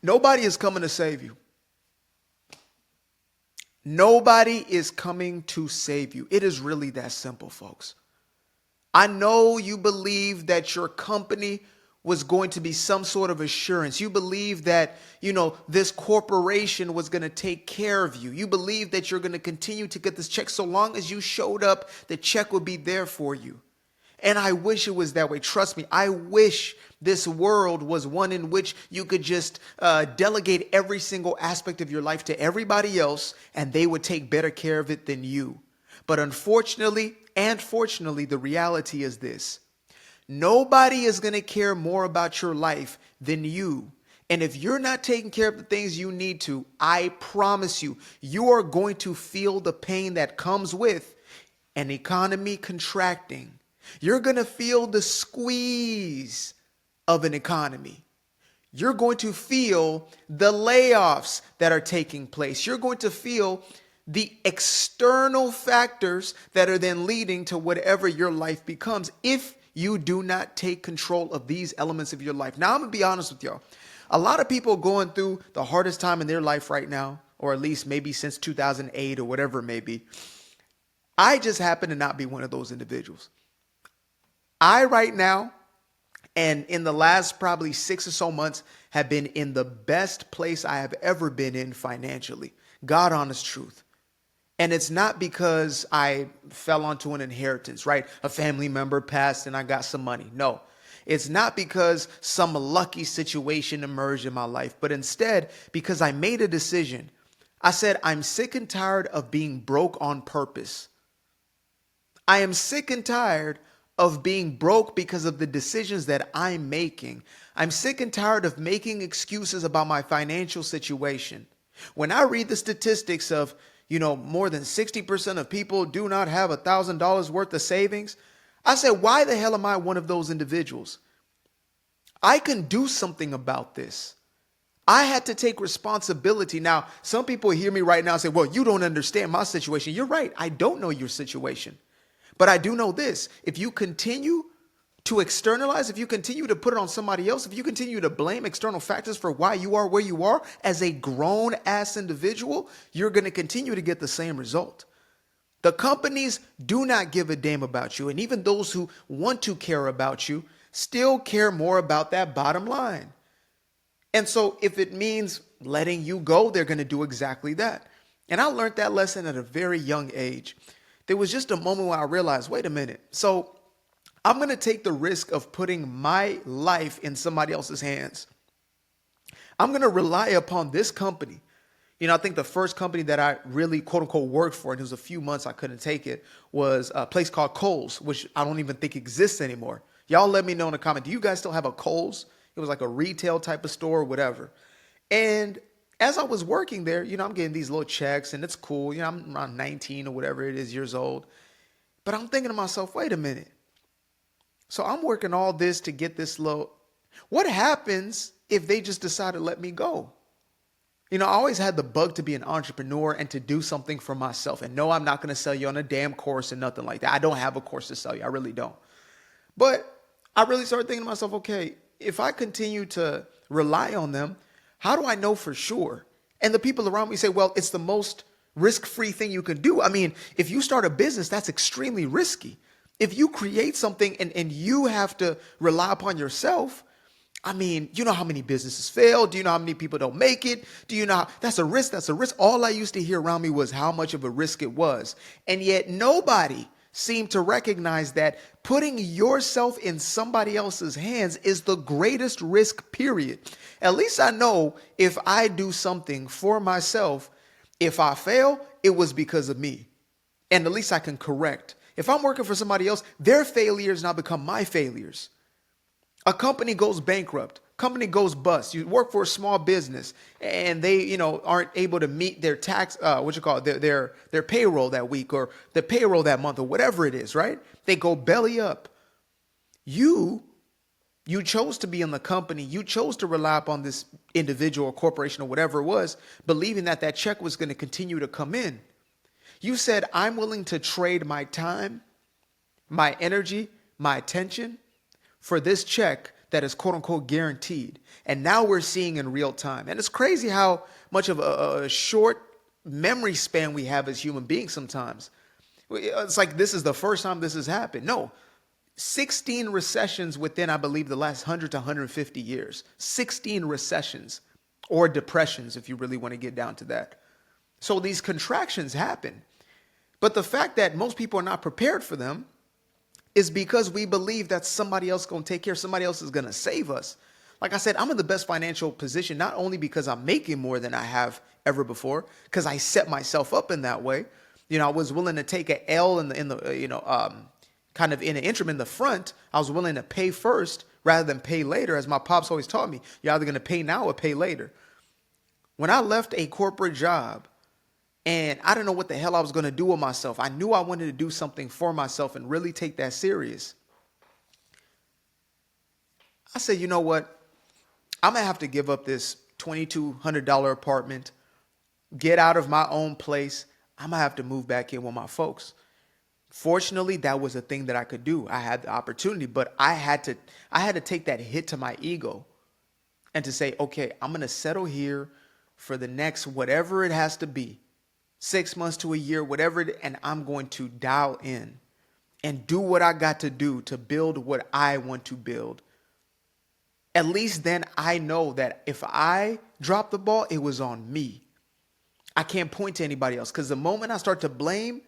Nobody is coming to save you. Nobody is coming to save you. It is really that simple, folks. I know you believe that your company was going to be some sort of assurance. You believe that, this corporation was going to take care of you. You believe that you're going to continue to get this check. So long as you showed up, the check would be there for you. And I wish it was that way. Trust me, I wish this world was one in which you could just delegate every single aspect of your life to everybody else and they would take better care of it than you. But unfortunately and fortunately, the reality is this. Nobody is going to care more about your life than you. And if you're not taking care of the things you need to, I promise you, you are going to feel the pain that comes with an economy contracting. You're going to feel the squeeze of an economy. You're going to feel the layoffs that are taking place. You're going to feel the external factors that are then leading to whatever your life becomes if you do not take control of these elements of your life. Now, I'm going to be honest with y'all. A lot of people going through the hardest time in their life right now, or at least maybe since 2008 or whatever it may be. I just happen to not be one of those individuals. I right now, and in the last probably 6 or so months, have been in the best place I have ever been in financially. God honest truth. And it's not because I fell onto an inheritance, right? A family member passed and I got some money. No, it's not because some lucky situation emerged in my life, but instead because I made a decision. I said, I'm sick and tired of being broke on purpose. I am sick and tired of being broke because of the decisions that I'm making. I'm sick and tired of making excuses about my financial situation. When I read the statistics of, more than 60% of people do not have $1,000 worth of savings, I said, why the hell am I one of those individuals? I can do something about this. I had to take responsibility. Now, some people hear me right now and say, well, you don't understand my situation. You're right. I don't know your situation. But I do know this. If you continue to externalize, if you continue to put it on somebody else, if you continue to blame external factors for why you are where you are as a grown ass individual, you're going to continue to get the same result. The companies do not give a damn about you. And even those who want to care about you still care more about that bottom line. And so if it means letting you go, they're going to do exactly that. And I learned that lesson at a very young age. There was just a moment where I realized, wait a minute. So I'm going to take the risk of putting my life in somebody else's hands. I'm going to rely upon this company. I think the first company that I really, quote unquote, worked for, and it was a few months I couldn't take it, was a place called Kohl's, which I don't even think exists anymore. Y'all let me know in the comment. Do you guys still have a Kohl's? It was like a retail type of store or whatever. And as I was working there, I'm getting these little checks and it's cool. I'm around 19 or whatever it is years old. But I'm thinking to myself, wait a minute. So I'm working all this to get this low. What happens if they just decide to let me go? I always had the bug to be an entrepreneur and to do something for myself. And no, I'm not going to sell you on a damn course and nothing like that. I don't have a course to sell you. I really don't. But I really started thinking to myself, okay, if I continue to rely on them, how do I know for sure? And the people around me say, well, it's the most risk-free thing you can do. I mean, if you start a business, that's extremely risky. If you create something and you have to rely upon yourself, I mean, you know how many businesses fail? Do you know how many people don't make it? Do you know that's a risk? That's a risk. All I used to hear around me was how much of a risk it was. And yet nobody seemed to recognize that putting yourself in somebody else's hands is the greatest risk, period. At least I know if I do something for myself, if I fail, it was because of me. And at least I can correct. If I'm working for somebody else, their failures now become my failures. A company goes bankrupt, company goes bust. You work for a small business and they, aren't able to meet their tax, their payroll that week or the payroll that month or whatever it is, right? They go belly up. You chose to be in the company. You chose to rely upon this individual or corporation or whatever it was, believing that that check was going to continue to come in. You said, I'm willing to trade my time, my energy, my attention for this check that is quote unquote guaranteed. And now we're seeing in real time. And it's crazy how much of a short memory span we have as human beings sometimes. It's like this is the first time this has happened. No, 16 recessions within, I believe, the last 100 to 150 years. 16 recessions or depressions, if you really want to get down to that. So these contractions happen. But the fact that most people are not prepared for them is because we believe that somebody else is going to take care, somebody else is going to save us. Like I said, I'm in the best financial position, not only because I'm making more than I have ever before, because I set myself up in that way. You know, I was willing to take an L in the kind of in an interim in the front. I was willing to pay first rather than pay later. As my pops always taught me, you're either going to pay now or pay later. When I left a corporate job and I didn't know what the hell I was going to do with myself, I knew I wanted to do something for myself and really take that serious. I said, you know what? I'm going to have to give up this $2,200 apartment, get out of my own place. I'm going to have to move back in with my folks. Fortunately, that was a thing that I could do. I had the opportunity, but I had to take that hit to my ego and to say, okay, I'm going to settle here for the next whatever it has to be, 6 months to a year, whatever it, and I'm going to dial in and do what I got to do to build what I want to build. At least then I know that if I drop the ball, it was on me. I can't point to anybody else, because the moment I start to blame,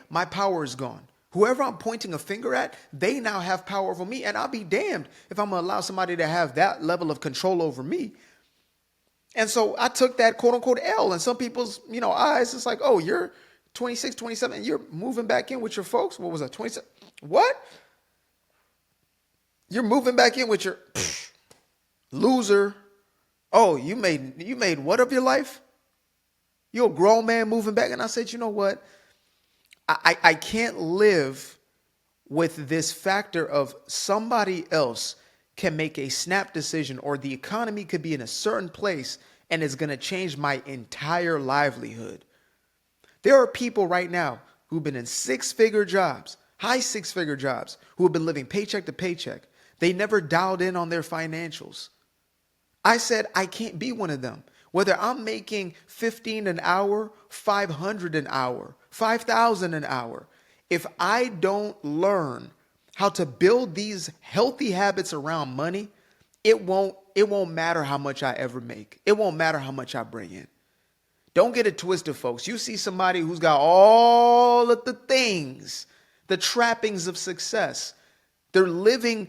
my power is gone. Whoever I'm pointing a finger at, they now have power over me, and I'll be damned if I'm going to allow somebody to have that level of control over me. And so I took that quote unquote L, and some people's, eyes, it's like, oh, you're 26, 27, and you're moving back in with your folks. What was that? 27? What? You're moving back in with your loser. Oh, you made what of your life? You're a grown man moving back. And I said, you know what? I can't live with this factor of somebody else can make a snap decision, or the economy could be in a certain place and it's going to change my entire livelihood. There are people right now who've been in six-figure jobs, high six-figure jobs, who have been living paycheck to paycheck. They never dialed in on their financials. I said, I can't be one of them. Whether I'm making $15 an hour, $500 an hour, $5,000 an hour, if I don't learn how to build these healthy habits around money, it won't matter how much I ever make. It won't matter how much I bring in. Don't get it twisted, folks. You see somebody who's got all of the things, the trappings of success. They're living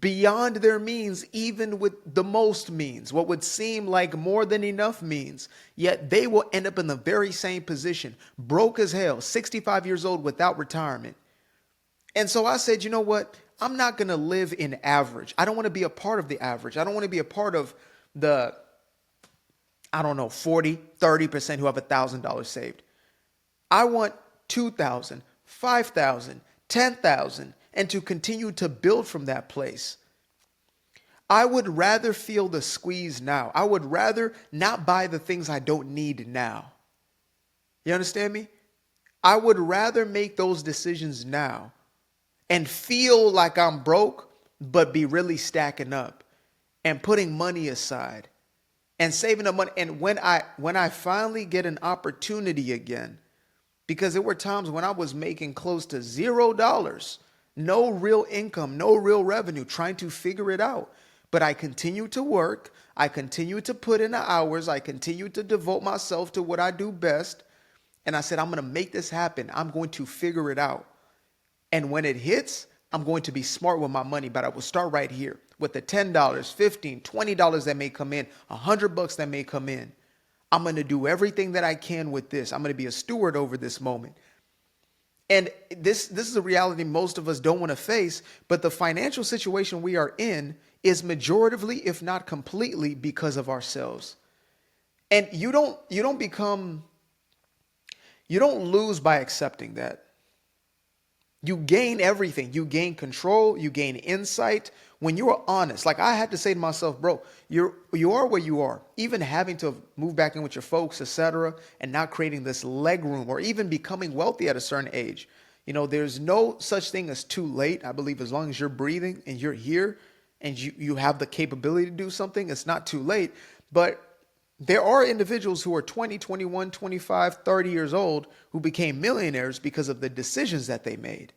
beyond their means, even with the most means, what would seem like more than enough means, yet they will end up in the very same position, broke as hell, 65 years old without retirement. And so I said, you know what? I'm not going to live in average. I don't want to be a part of the average. I don't want to be a part of the, 40, 30% who have $1,000 saved. I want 2,000, 5,000, 10,000, and to continue to build from that place. I would rather feel the squeeze now. I would rather not buy the things I don't need now. You understand me? I would rather make those decisions now and feel like I'm broke, but be really stacking up and putting money aside and saving the money. And when I finally get an opportunity again, because there were times when I was making close to $0, no real income, no real revenue, trying to figure it out. But I continued to work. I continued to put in the hours. I continued to devote myself to what I do best. And I said, I'm going to make this happen. I'm going to figure it out. And when it hits, I'm going to be smart with my money. But I will start right here with the $10, $15, $20 that may come in, $100 that may come in. I'm going to do everything that I can with this. I'm going to be a steward over this moment. And this is a reality most of us don't want to face, but the financial situation we are in is majoritively, if not completely, because of ourselves. And you don't lose by accepting that. You gain everything. You gain control. You gain insight. When you are honest, like I had to say to myself, bro, you are where you are. Even having to move back in with your folks, etc., and not creating this leg room or even becoming wealthy at a certain age. There's no such thing as too late. I believe as long as you're breathing and you're here and you have the capability to do something, it's not too late. But there are individuals who are 20, 21, 25, 30 years old who became millionaires because of the decisions that they made.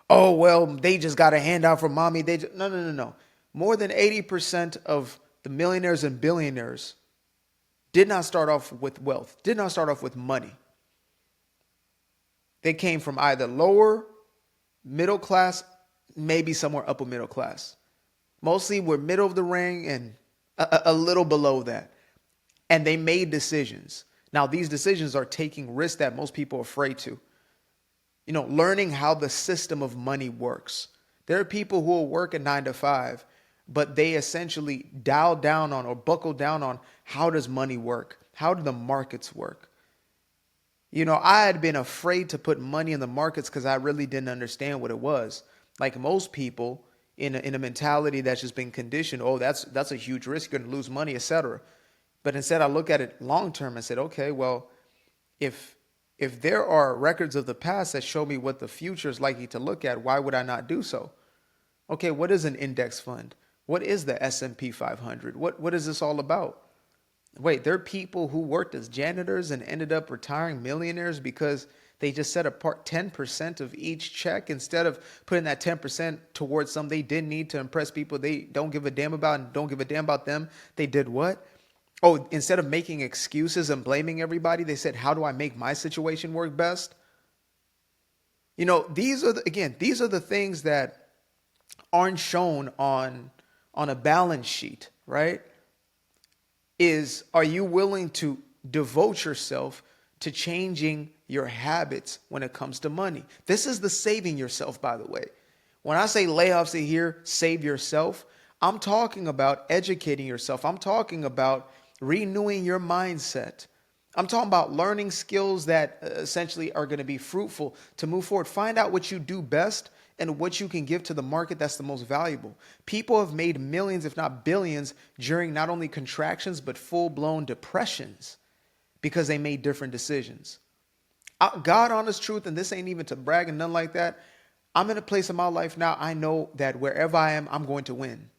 Oh, well, they just got a handout from mommy. No, no, no, no. More than 80% of the millionaires and billionaires did not start off with wealth, did not start off with money. They came from either lower, middle class, maybe somewhere upper middle class. Mostly we're middle of the ring and a little below that. And they made decisions. Now, these decisions are taking risks that most people are afraid to. Learning how the system of money works. There are people who will work a 9 to 5, but they essentially dial down on or buckle down on how does money work? How do the markets work? I had been afraid to put money in the markets because I really didn't understand what it was. Like most people in a mentality that's just been conditioned, oh, that's a huge risk, you're going to lose money, etc. But instead I look at it long term and said, okay, well, if there are records of the past that show me what the future is likely to look at, why would I not do so? Okay, what is an index fund? What is the S&P 500? What is this all about? Wait, there are people who worked as janitors and ended up retiring millionaires because they just set apart 10% of each check instead of putting that 10% towards something they didn't need to impress people they don't give a damn about and don't give a damn about them. They did what? Oh, instead of making excuses and blaming everybody, they said, how do I make my situation work best? These are the things that aren't shown on a balance sheet, right? Are you willing to devote yourself to changing your habits when it comes to money? This is the saving yourself, by the way. When I say layoffs are here, save yourself, I'm talking about educating yourself. I'm talking about renewing your mindset. I'm talking about learning skills that essentially are going to be fruitful to move forward. Find out what you do best and what you can give to the market that's the most valuable. People have made millions, if not billions, during not only contractions, but full-blown depressions because they made different decisions. God, honest truth, and this ain't even to brag and nothing like that, I'm in a place in my life now, I know that wherever I am, I'm going to win.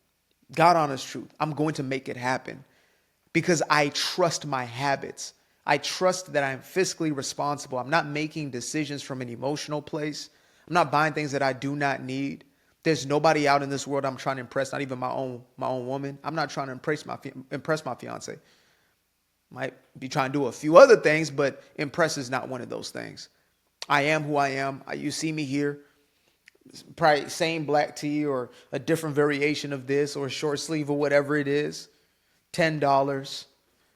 God, honest truth, I'm going to make it happen because I trust my habits. I trust that I'm fiscally responsible. I'm not making decisions from an emotional place. I'm not buying things that I do not need. There's nobody out in this world I'm trying to impress, not even my own woman. I'm not trying to impress my fiance. Might be trying to do a few other things, but impress is not one of those things. I am who I am. You see me here, probably same black tee or a different variation of this or a short sleeve or whatever it is. $10.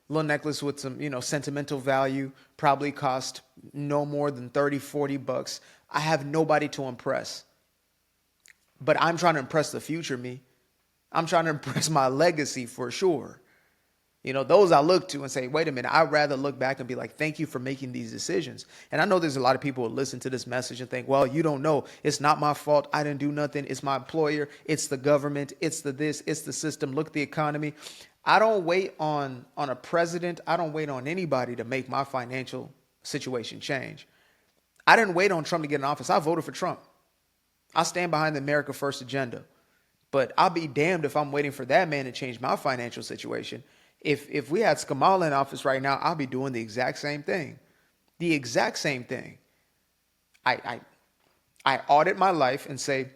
Little necklace with some, sentimental value, probably cost no more than 30, 40 bucks. I have nobody to impress. But I'm trying to impress the future me. I'm trying to impress my legacy for sure. Those I look to and say, wait a minute, I'd rather look back and be like, thank you for making these decisions. And I know there's a lot of people who listen to this message and think, well, you don't know. It's not my fault. I didn't do nothing. It's my employer. It's the government. It's the this. It's the system. Look at the economy. I don't wait on a president. I don't wait on anybody to make my financial situation change. I didn't wait on Trump to get in office. I voted for Trump. I stand behind the America First agenda. But I'll be damned if I'm waiting for that man to change my financial situation. If we had Kamala in office right now, I'll be doing the exact same thing. The exact same thing. I audit my life and say,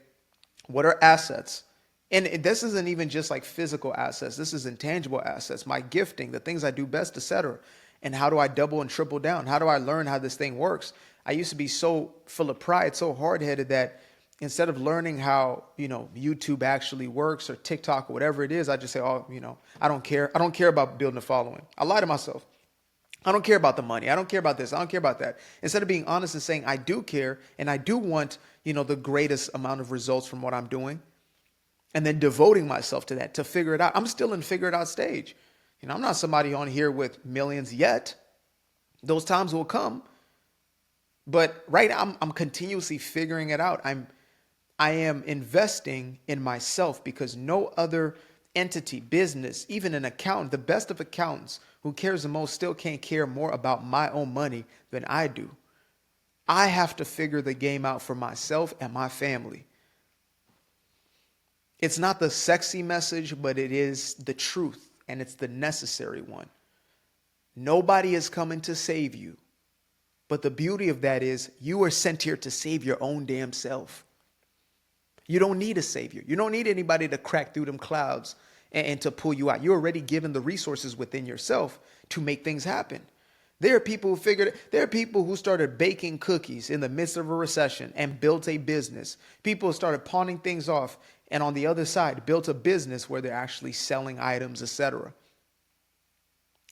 what are assets? And this isn't even just like physical assets. This is intangible assets, my gifting, the things I do best, etc. And how do I double and triple down? How do I learn how this thing works? I used to be so full of pride, so hard-headed that instead of learning how, YouTube actually works or TikTok or whatever it is, I just say, oh, I don't care. I don't care about building a following. I lie to myself. I don't care about the money. I don't care about this. I don't care about that. Instead of being honest and saying I do care and I do want, the greatest amount of results from what I'm doing, and then devoting myself to that, to figure it out. I'm still in figure it out stage. I'm not somebody on here with millions yet. Those times will come. But right now I'm continuously figuring it out. I am investing in myself because no other entity, business, even an accountant, the best of accountants who cares the most still can't care more about my own money than I do. I have to figure the game out for myself and my family. It's not the sexy message, but it is the truth, and it's the necessary one. Nobody is coming to save you. But the beauty of that is you are sent here to save your own damn self. You don't need a savior. You don't need anybody to crack through them clouds and to pull you out. You're already given the resources within yourself to make things happen. There are people who started baking cookies in the midst of a recession and built a business. People started pawning things off and on the other side built a business where they're actually selling items, etc.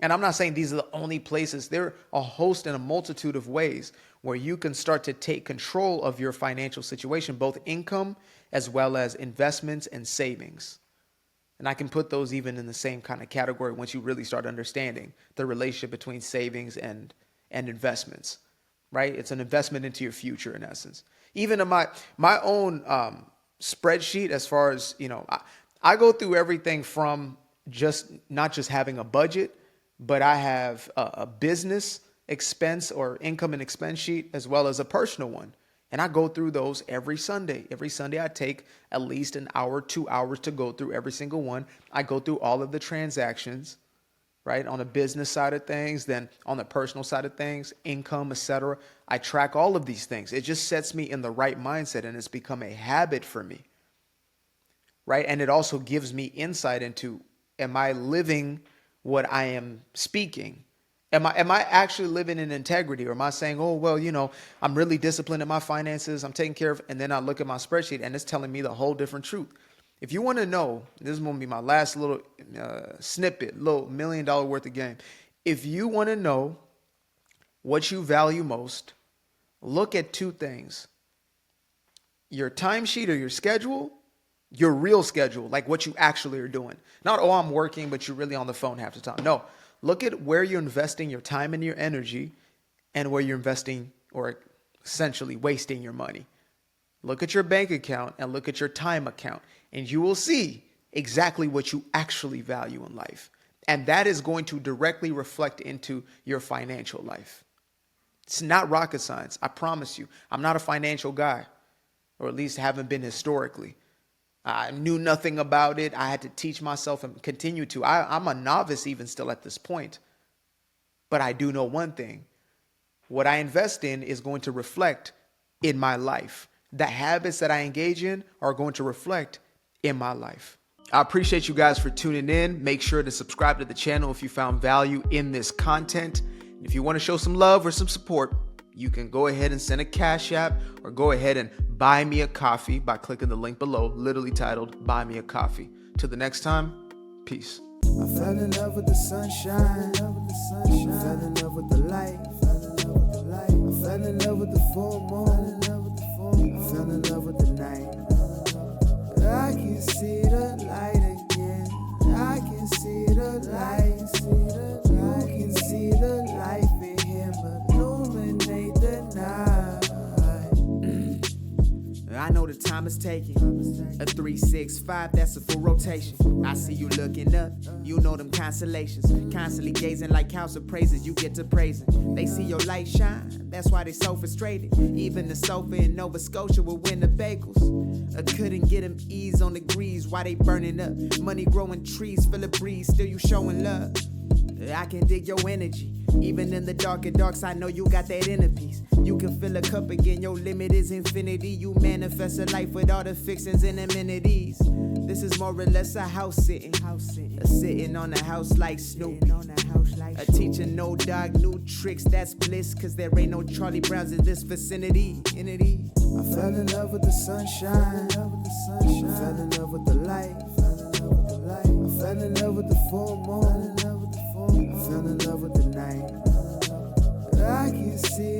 And I'm not saying these are the only places. There are a host and a multitude of ways where you can start to take control of your financial situation, both income as well as investments and savings. And I can put those even in the same kind of category once you really start understanding the relationship between savings and investments, right? It's an investment into your future in essence. Even in my own spreadsheet, as far as, I go through everything from not just having a budget, but I have a business expense or income and expense sheet as well as a personal one. And I go through those every Sunday. Every Sunday I take at least an hour, 2 hours to go through every single one. I go through all of the transactions, right? On the business side of things, then on the personal side of things, income, etc. I track all of these things. It just sets me in the right mindset, and it's become a habit for me, right? And it also gives me insight into, am I living what I am speaking? Am I actually living in integrity, or am I saying, oh, well, I'm really disciplined in my finances, I'm taking care of, and then I look at my spreadsheet and it's telling me the whole different truth. If you want to know, this is going to be my last little snippet, little $1 million worth of game. If you want to know what you value most, look at two things: your timesheet or your schedule, your real schedule, like what you actually are doing. Not, oh, I'm working, but you're really on the phone half the time. No, look at where you're investing your time and your energy and where you're investing or essentially wasting your money. Look at your bank account and look at your time account, and you will see exactly what you actually value in life. And that is going to directly reflect into your financial life. It's not rocket science. I promise you. I'm not a financial guy, or at least haven't been historically. I knew nothing about it. I had to teach myself and continue to. I'm a novice even still at this point. But I do know one thing. What I invest in is going to reflect in my life. The habits that I engage in are going to reflect in my life. I appreciate you guys for tuning in. Make sure to subscribe to the channel if you found value in this content. If you want to show some love or some support, you can go ahead and send a Cash App or go ahead and buy me a coffee by clicking the link below, literally titled Buy Me a Coffee. Till the next time, peace. I fell in love with the sunshine. I fell in love with the light. I fell in love with the full moon. I fell in love with the night. I can see the light again. I can see the light. You can see the life in him illuminate the night. I know the time is taking. A 365, that's a full rotation. I see you looking up, you know them constellations. Constantly gazing like house of praises, you get to praising. They see your light shine, that's why they so frustrated. Even the sofa in Nova Scotia will win the bagels. I couldn't get them ease on the grease, why they burning up? Money growing trees, feel a breeze, still you showing love. I can dig your energy. Even in the dark side, I know you got that inner peace. You can fill a cup again, your limit is infinity. You manifest a life with all the fixings and amenities. This is more or less a house sitting. A sitting on a house like Snoopy. A teacher, no dog, new tricks, that's bliss. Cause there ain't no Charlie Browns in this vicinity. I fell in love with the sunshine. I fell in love with the light. I fell in love with the full moon. I fell in love with the night. I can see